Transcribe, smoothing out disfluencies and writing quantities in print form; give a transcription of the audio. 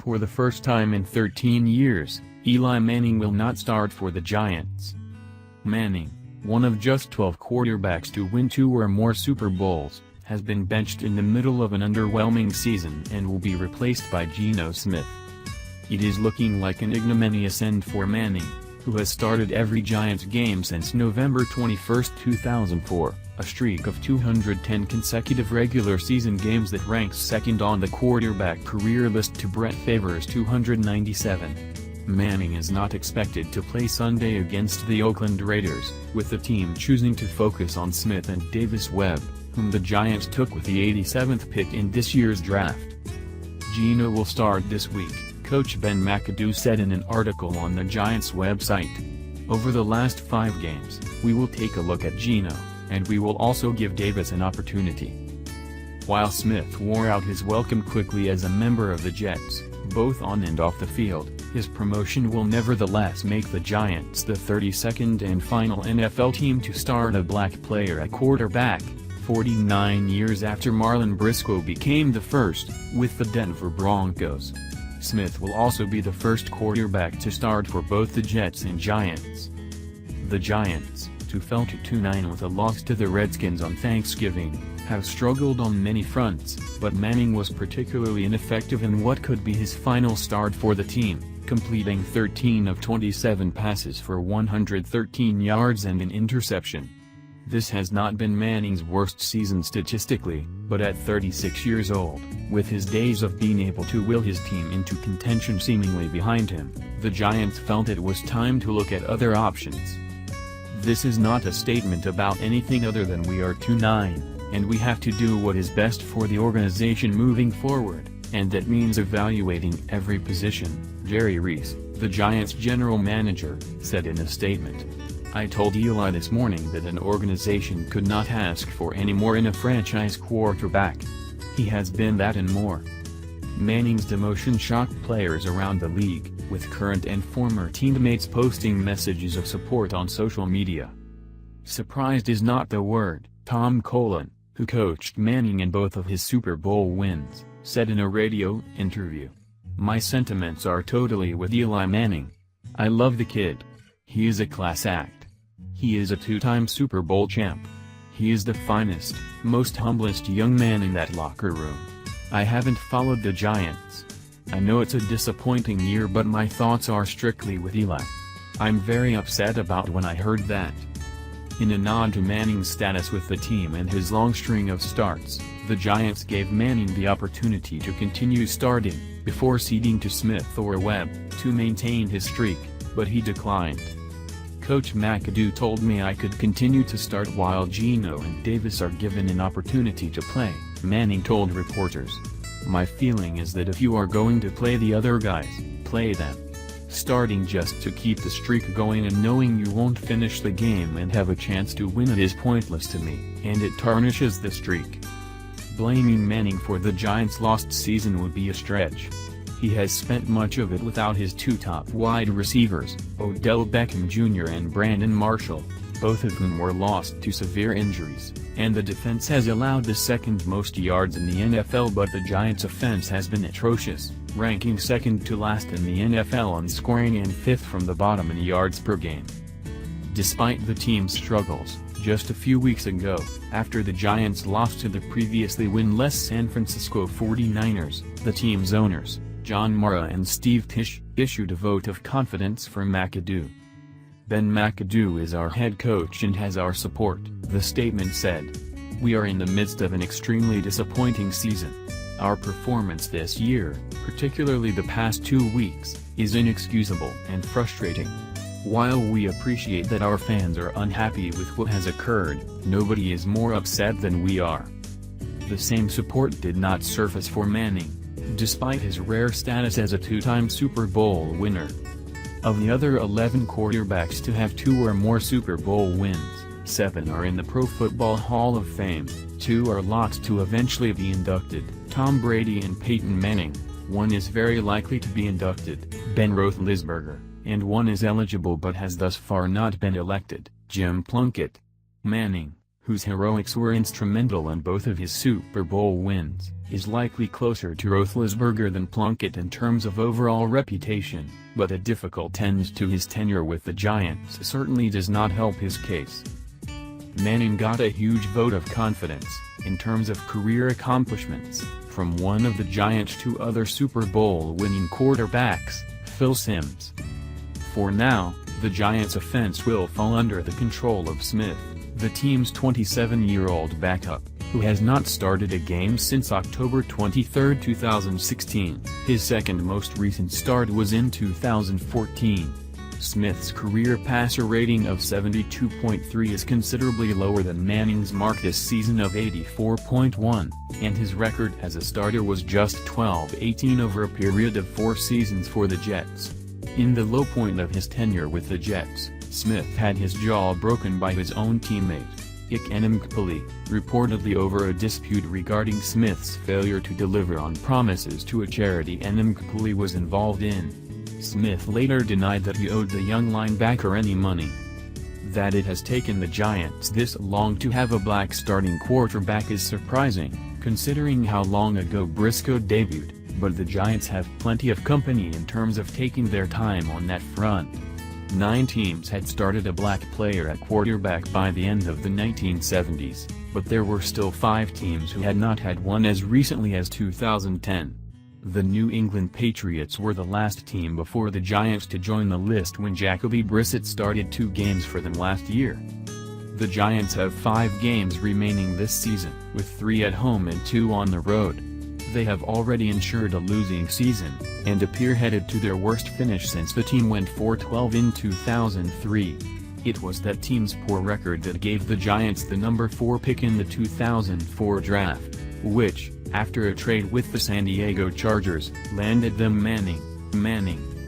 For the first time in 13 years, Eli Manning will not start for the Giants. Manning, one of just 12 quarterbacks to win 2 or more Super Bowls, has been benched in the middle of an underwhelming season and will be replaced by Geno Smith. It is looking like an ignominious end for Manning, who has started every Giants game since November 21, 2004, a streak of 210 consecutive regular season games that ranks second on the quarterback career list to Brett Favre's 297. Manning is not expected to play Sunday against the Oakland Raiders, with the team choosing to focus on Smith and Davis-Webb, whom the Giants took with the 87th pick in this year's draft. Geno will start this week, Coach Ben McAdoo said in an article on the Giants website. Over the last 5 games, we will take a look at Geno, and we will also give Davis an opportunity. While Smith wore out his welcome quickly as a member of the Jets, both on and off the field, his promotion will nevertheless make the Giants the 32nd and final NFL team to start a black player at quarterback, 49 years after Marlon Briscoe became the first, with the Denver Broncos. Smith will also be the first quarterback to start for both the Jets and Giants. The Giants, who fell to 2-9 with a loss to the Redskins on Thanksgiving, have struggled on many fronts, but Manning was particularly ineffective in what could be his final start for the team, completing 13 of 27 passes for 113 yards and an interception. This has not been Manning's worst season statistically, but at 36 years old, with his days of being able to will his team into contention seemingly behind him, the Giants felt it was time to look at other options. This is not a statement about anything other than we are 2-9, and we have to do what is best for the organization moving forward, and that means evaluating every position, Jerry Reese, the Giants' general manager, said in a statement. I told Eli this morning that an organization could not ask for any more in a franchise quarterback. He has been that and more. Manning's demotion shocked players around the league, with current and former teammates posting messages of support on social media. Surprised is not the word, Tom Coughlin, who coached Manning in both of his Super Bowl wins, said in a radio interview. My sentiments are totally with Eli Manning. I love the kid. He is a class act. He is a 2-time Super Bowl champ. He is the finest, most humblest young man in that locker room. I haven't followed the Giants. I know it's a disappointing year, but my thoughts are strictly with Eli. I'm very upset about when I heard that. In a nod to Manning's status with the team and his long string of starts, the Giants gave Manning the opportunity to continue starting, before ceding to Smith or Webb, to maintain his streak, but he declined. Coach McAdoo told me I could continue to start while Geno and Davis are given an opportunity to play, Manning told reporters. My feeling is that if you are going to play the other guys, play them. Starting just to keep the streak going and knowing you won't finish the game and have a chance to win it is pointless to me, and it tarnishes the streak. Blaming Manning for the Giants' lost season would be a stretch. He has spent much of it without his 2 top wide receivers, Odell Beckham Jr. and Brandon Marshall, both of whom were lost to severe injuries, and the defense has allowed the second most yards in the NFL, but the Giants' offense has been atrocious, ranking second to last in the NFL on scoring and 5th from the bottom in yards per game. Despite the team's struggles, just a few weeks ago, after the Giants lost to the previously winless San Francisco 49ers, the team's owners, John Mara and Steve Tisch, issued a vote of confidence for McAdoo. Ben McAdoo is our head coach and has our support, the statement said. We are in the midst of an extremely disappointing season. Our performance this year, particularly the past 2 weeks, is inexcusable and frustrating. While we appreciate that our fans are unhappy with what has occurred, nobody is more upset than we are. The same support did not surface for Manning, despite his rare status as a 2-time Super Bowl winner. Of the other 11 quarterbacks to have 2 or more Super Bowl wins, 7 are in the Pro Football Hall of Fame, 2 are locked to eventually be inducted, Tom Brady and Peyton Manning, 1 is very likely to be inducted, Ben Roethlisberger, and 1 is eligible but has thus far not been elected, Jim Plunkett. Manning, whose heroics were instrumental in both of his Super Bowl wins, is likely closer to Roethlisberger than Plunkett in terms of overall reputation, but a difficult end to his tenure with the Giants certainly does not help his case. Manning got a huge vote of confidence, in terms of career accomplishments, from one of the Giants' two other Super Bowl-winning quarterbacks, Phil Simms. For now, the Giants' offense will fall under the control of Smith, the team's 27-year-old backup, who has not started a game since October 23, 2016. His second most recent start was in 2014. Smith's career passer rating of 72.3 is considerably lower than Manning's mark this season of 84.1, and his record as a starter was just 12-18 over a period of 4 seasons for the Jets. In the low point of his tenure with the Jets, Smith had his jaw broken by his own teammate, Ike Enemkpali, reportedly over a dispute regarding Smith's failure to deliver on promises to a charity Enemkpali was involved in. Smith later denied that he owed the young linebacker any money. That it has taken the Giants this long to have a black starting quarterback is surprising, considering how long ago Briscoe debuted, but the Giants have plenty of company in terms of taking their time on that front. 9 teams had started a black player at quarterback by the end of the 1970s, but there were still 5 teams who had not had one as recently as 2010. The New England Patriots were the last team before the Giants to join the list when Jacoby Brissett started 2 games for them last year. The Giants have 5 games remaining this season, with 3 at home and 2 on the road. They have already ensured a losing season, and appear headed to their worst finish since the team went 4-12 in 2003. It was that team's poor record that gave the Giants the number 4 pick in the 2004 draft, which, after a trade with the San Diego Chargers, landed them Manning.